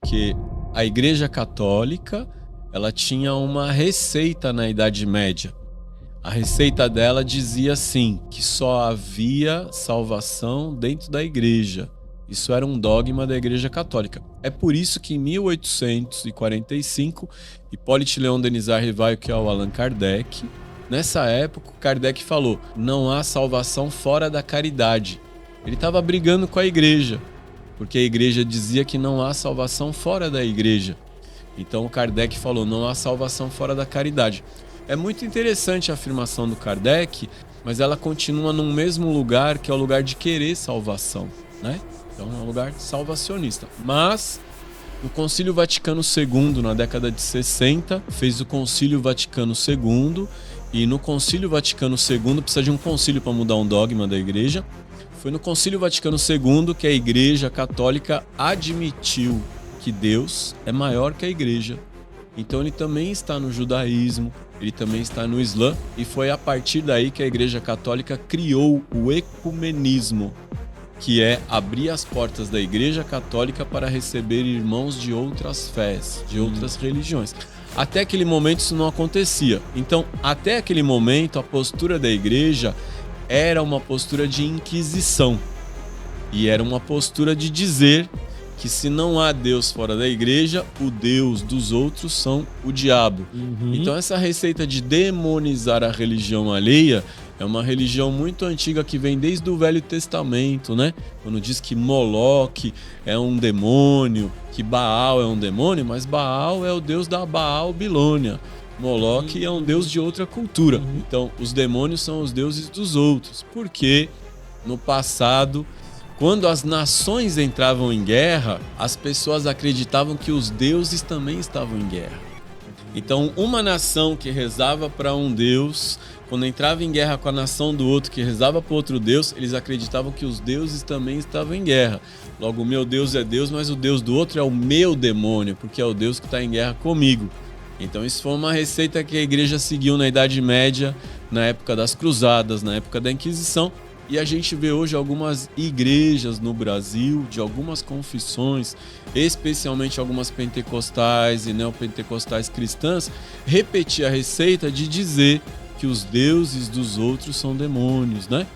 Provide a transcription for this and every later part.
porque a Igreja Católica, ela tinha uma receita na Idade Média. A receita dela dizia assim, que só havia salvação dentro da igreja. Isso era um dogma da Igreja Católica. É por isso que em 1845, Hippolyte Léon Denisard Rivail, que é o Allan Kardec, nessa época, Kardec falou: não há salvação fora da caridade. Ele estava brigando com a igreja, porque a igreja dizia que não há salvação fora da igreja. Então o Kardec falou: não há salvação fora da caridade. É muito interessante a afirmação do Kardec, mas ela continua no mesmo lugar, que é o lugar de querer salvação, né? Então é um lugar salvacionista. Mas no Concílio Vaticano II, na década de 60, fez o Concílio Vaticano II, e no Concílio Vaticano II, precisa de um concílio para mudar um dogma da igreja, foi no Concílio Vaticano II que a Igreja Católica admitiu que Deus é maior que a igreja. Então ele também está no judaísmo, ele também está no Islã, e foi a partir daí que a Igreja Católica criou o ecumenismo, que é abrir as portas da Igreja Católica para receber irmãos de outras fés, de outras religiões. Até aquele momento isso não acontecia. Então, até aquele momento, a postura da Igreja era uma postura de inquisição. E era uma postura de dizer que se não há Deus fora da igreja, o Deus dos outros são o diabo. Então essa receita de demonizar a religião alheia é uma religião muito antiga que vem desde o Velho Testamento, né? Quando diz que Moloque é um demônio, que Baal é um demônio, mas Baal é o deus da Baal-Bilônia. Moloque é um deus de outra cultura. Então os demônios são os deuses dos outros. Porque no passado, quando as nações entravam em guerra, as pessoas acreditavam que os deuses também estavam em guerra. Então, uma nação que rezava para um deus, quando entrava em guerra com a nação do outro que rezava para outro deus, eles acreditavam que os deuses também estavam em guerra. Logo, o meu Deus é Deus, mas o Deus do outro é o meu demônio, porque é o Deus que está em guerra comigo. Então, isso foi uma receita que a igreja seguiu na Idade Média, na época das Cruzadas, na época da Inquisição. E a gente vê hoje algumas igrejas no Brasil, de algumas confissões, especialmente algumas pentecostais e neopentecostais cristãs, repetir a receita de dizer que os deuses dos outros são demônios, né?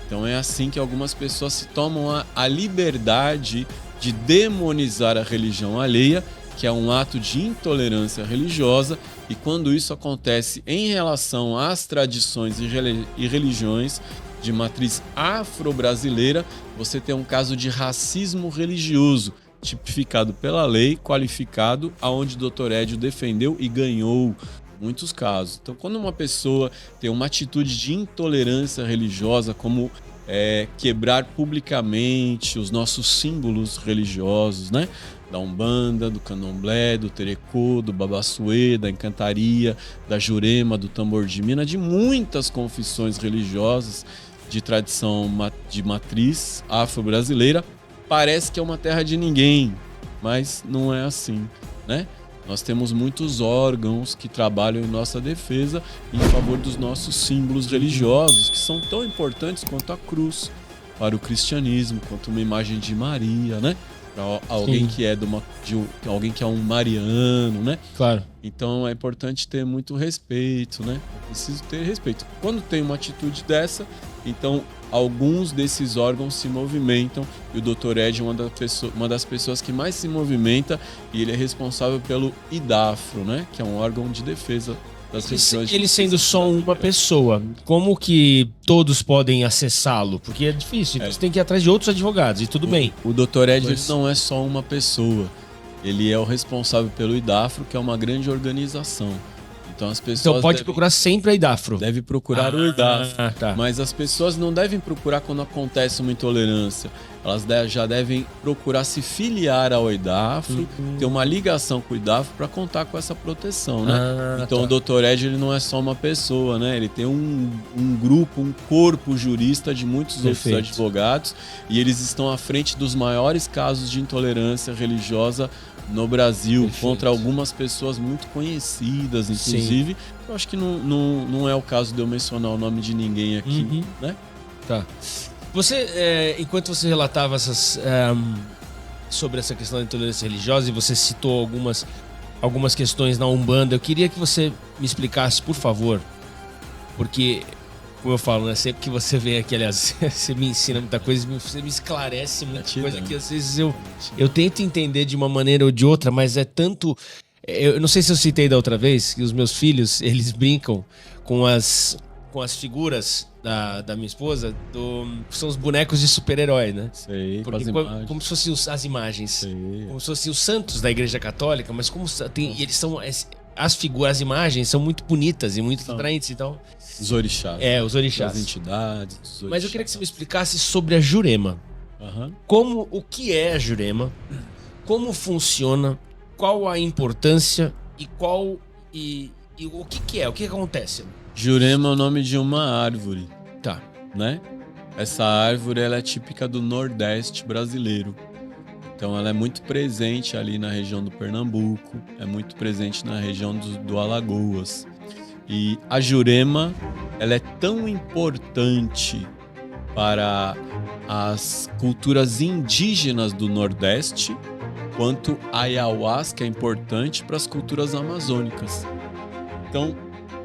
Então é assim que algumas pessoas se tomam a liberdade de demonizar a religião alheia, que é um ato de intolerância religiosa, e quando isso acontece em relação às tradições e religiões de matriz afro-brasileira, você tem um caso de racismo religioso, tipificado pela lei, qualificado, aonde o Dr. Edio defendeu e ganhou muitos casos. Então, quando uma pessoa tem uma atitude de intolerância religiosa, como quebrar publicamente os nossos símbolos religiosos, né? Da Umbanda, do Candomblé, do Terecô, do Babassuê, da Encantaria, da Jurema, do Tambor de Mina, de muitas confissões religiosas de tradição de matriz afro-brasileira, parece que é uma terra de ninguém, mas não é assim, né? Nós temos muitos órgãos que trabalham em nossa defesa em favor dos nossos símbolos religiosos, que são tão importantes quanto a cruz para o cristianismo, quanto uma imagem de Maria, né? Para alguém que é alguém que é um mariano, né? Claro. Então é importante ter muito respeito, né? Preciso ter respeito. Quando tem uma atitude então alguns desses órgãos se movimentam, e o Dr. Ed é uma das pessoas que mais se movimenta, e ele é responsável pelo IDAFRO, né? Que é um órgão de defesa das religiões. Ele sendo só uma pessoa, como que todos podem acessá-lo? Porque é difícil, você tem que ir atrás de outros advogados, e tudo bem. O Dr. Ed não é só uma pessoa, ele é o responsável pelo IDAFRO, que é uma grande organização. Então as pessoas pode procurar sempre a IDAFRO. Deve procurar o IDAFRO. Tá. Mas as pessoas não devem procurar quando acontece uma intolerância. Elas já devem procurar se filiar ao IDAFRO, ter uma ligação com o IDAFRO para contar com essa proteção, né? Então o Dr. Ed, ele não é só uma pessoa, né? Ele tem um grupo, um corpo jurista de muitos outros advogados, e eles estão à frente dos maiores casos de intolerância religiosa no Brasil, contra algumas pessoas muito conhecidas, inclusive. Eu acho que não é o caso de eu mencionar o nome de ninguém aqui, né? Tá. Você, enquanto você relatava sobre essa questão da intolerância religiosa, e você citou algumas questões na Umbanda. Eu queria que você me explicasse, por favor, porque, como eu falo, né, sempre que você vem aqui, aliás, você me ensina muita coisa, você me esclarece muita coisa que às vezes eu tento entender de uma maneira ou de outra, mas é tanto... Eu não sei se eu citei da outra vez que os meus filhos, eles brincam com as figuras da minha esposa, são os bonecos de super-herói, né? Sei, porque como se fossem as imagens. Sei. Como se fossem os santos da Igreja Católica, mas como tem, e eles são... As figuras, as imagens são muito bonitas e muito atraentes, então... Os orixás. Os orixás. As entidades, os orixás. Mas eu queria que você me explicasse sobre a Jurema. O que é a Jurema? Como funciona? Qual a importância? E o que é? O que acontece? Jurema é o nome de uma árvore. Tá. Né? Essa árvore ela é típica do Nordeste brasileiro. Então ela é muito presente ali na região do Pernambuco, é muito presente na região do Alagoas. E a Jurema, ela é tão importante para as culturas indígenas do Nordeste, quanto a ayahuasca é importante para as culturas amazônicas. Então,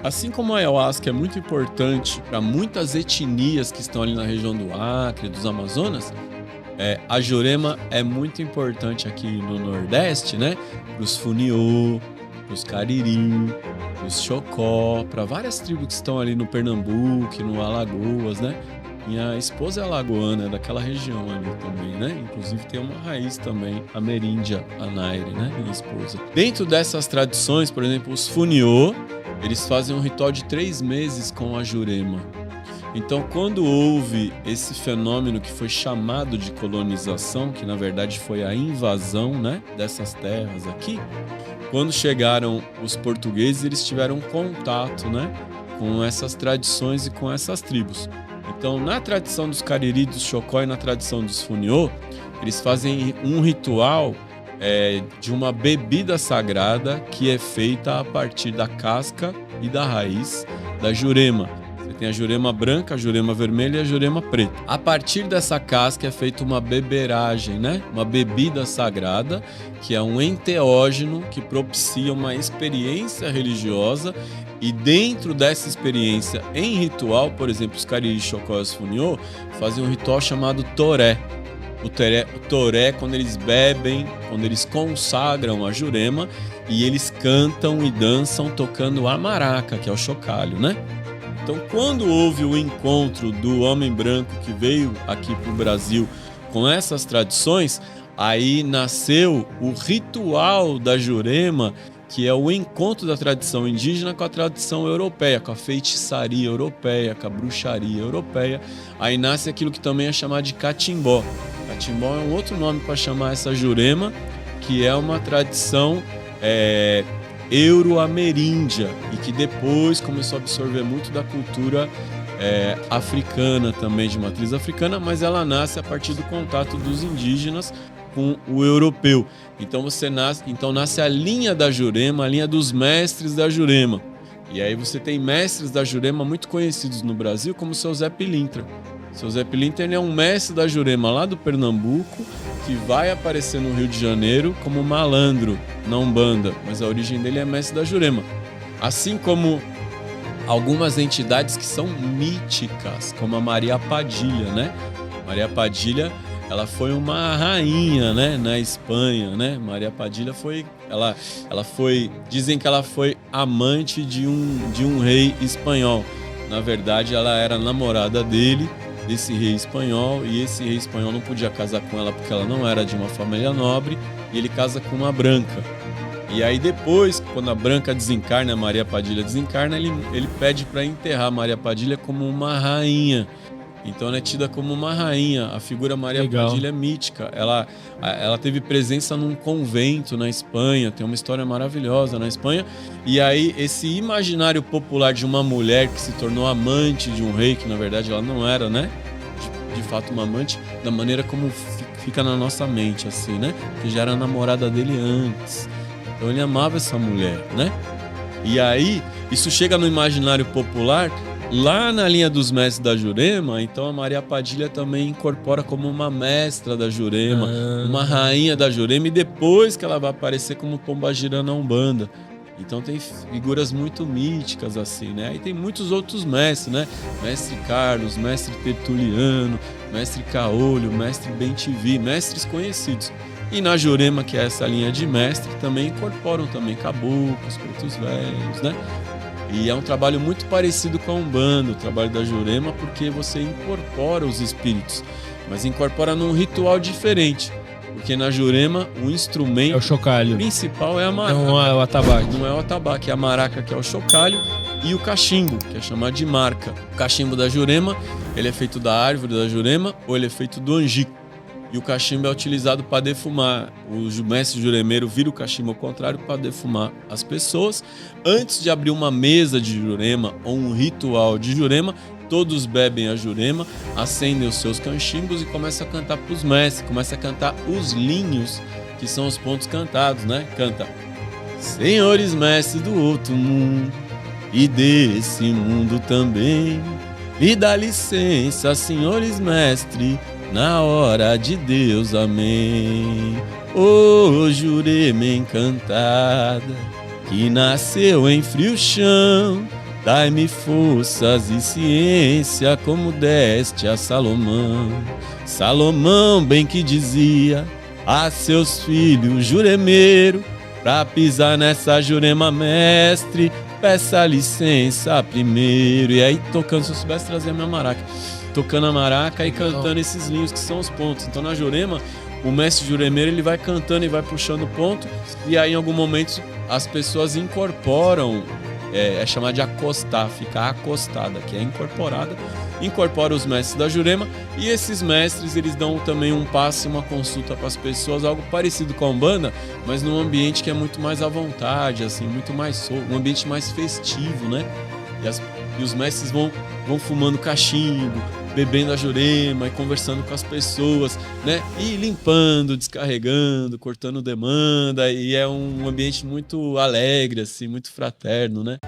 assim como a ayahuasca é muito importante para muitas etnias que estão ali na região do Acre, dos Amazonas, a Jurema é muito importante aqui no Nordeste, né? Para os Funiô, para os Cariri, para os Chocó, para várias tribos que estão ali no Pernambuco, no Alagoas, né? Minha esposa é alagoana, é daquela região ali também, né? Inclusive tem uma raiz também, ameríndia, a Naire, né? Minha esposa. Dentro dessas tradições, por exemplo, os Funiô, eles fazem um ritual de 3 meses com a Jurema. Então, quando houve esse fenômeno que foi chamado de colonização, que na verdade foi a invasão, né, dessas terras aqui, quando chegaram os portugueses, eles tiveram contato, né, com essas tradições e com essas tribos. Então, na tradição dos Cariri, dos Chocó e na tradição dos Funiô, eles fazem um ritual de uma bebida sagrada que é feita a partir da casca e da raiz da Jurema. Tem a Jurema branca, a Jurema vermelha e a Jurema preta. A partir dessa casca é feita uma beberagem, né? Uma bebida sagrada, que é um enteógeno que propicia uma experiência religiosa. E dentro dessa experiência, em ritual, por exemplo, os Cariri, Chocó e os Funiô fazem um ritual chamado toré. O toré, quando eles bebem, quando eles consagram a Jurema, e eles cantam e dançam tocando a maraca, que é o chocalho, né? Então, quando houve o encontro do homem branco que veio aqui para o Brasil com essas tradições, aí nasceu o ritual da Jurema, que é o encontro da tradição indígena com a tradição europeia, com a feitiçaria europeia, com a bruxaria europeia. Aí nasce aquilo que também é chamado de catimbó. Catimbó é um outro nome para chamar essa Jurema, que é uma tradição euro-ameríndia e que depois começou a absorver muito da cultura africana também, de matriz africana, mas ela nasce a partir do contato dos indígenas com o europeu. Então nasce a linha da Jurema, a linha dos mestres da Jurema. E aí você tem mestres da Jurema muito conhecidos no Brasil, como o seu Zé Pilintra. O seu Zé Pilintra ele é um mestre da Jurema lá do Pernambuco, que vai aparecer no Rio de Janeiro como malandro na Umbanda, mas a origem dele é mestre da Jurema. Assim como algumas entidades que são míticas, como a Maria Padilha, né? Maria Padilha, ela foi uma rainha, né, na Espanha, né? Maria Padilha dizem que ela foi amante de um rei espanhol. Na verdade, ela era namorada desse rei espanhol, e esse rei espanhol não podia casar com ela porque ela não era de uma família nobre, e ele casa com uma branca. E aí depois, quando a branca desencarna, a Maria Padilha desencarna, ele pede para enterrar a Maria Padilha como uma rainha. Então ela é tida como uma rainha. A figura Maria Padilha é mítica. Ela teve presença num convento na Espanha. Tem uma história maravilhosa na Espanha. E aí esse imaginário popular de uma mulher que se tornou amante de um rei, que na verdade ela não era, né? De fato uma amante, da maneira como fica na nossa mente, assim, né? Que já era namorada dele antes. Então ele amava essa mulher, né? E aí isso chega no imaginário popular Lá na linha dos mestres da Jurema, então a Maria Padilha também incorpora como uma mestra da Jurema, uma rainha da Jurema, e depois que ela vai aparecer como Pombagira na Umbanda. Então tem figuras muito míticas assim, né? Aí tem muitos outros mestres, né? Mestre Carlos, mestre Tertuliano, mestre Caolho, mestre Bentivi, mestres conhecidos. E na Jurema, que é essa linha de mestre, também incorporam também caboclos, pretos velhos, né? E é um trabalho muito parecido com a Umbanda, o trabalho da Jurema, porque você incorpora os espíritos, mas incorpora num ritual diferente. Porque na Jurema, o instrumento É o chocalho. principal é a maraca. Não é o atabaque. Não é o atabaque, é a maraca, que é o chocalho, e o cachimbo, que é chamado de marca. O cachimbo da Jurema, ele é feito da árvore da Jurema ou ele é feito do angico. E o cachimbo é utilizado para defumar. O mestre juremeiro vira o cachimbo ao contrário para defumar as pessoas. Antes de abrir uma mesa de Jurema ou um ritual de Jurema, todos bebem a Jurema, acendem os seus cachimbos e começam a cantar para os mestres, começam a cantar os linhos, que são os pontos cantados, né? Canta: Senhores mestres do outro mundo e desse mundo também, me dá licença, senhores mestres, na hora de Deus, amém. Ô Jurema encantada, que nasceu em frio chão, dai-me forças e ciência como deste a Salomão. Salomão bem que dizia a seus filhos juremeiro, pra pisar nessa Jurema mestre, peça licença primeiro. E aí tocando, se eu soubesse trazer a minha maraca, tocando a maraca e cantando esses linhos que são os pontos. Então na Jurema, o mestre juremeiro ele vai cantando e vai puxando o ponto, e aí em algum momento as pessoas incorporam, é chamado de acostar, ficar acostada, que é incorporada, incorpora os mestres da Jurema, e esses mestres eles dão também um passe, uma consulta para as pessoas, algo parecido com a Umbanda, mas num ambiente que é muito mais à vontade, assim, muito mais solto, um ambiente mais festivo, né? E os mestres vão fumando cachimbo, bebendo a Jurema e conversando com as pessoas, né? E limpando, descarregando, cortando demanda, e é um ambiente muito alegre, assim, muito fraterno, né?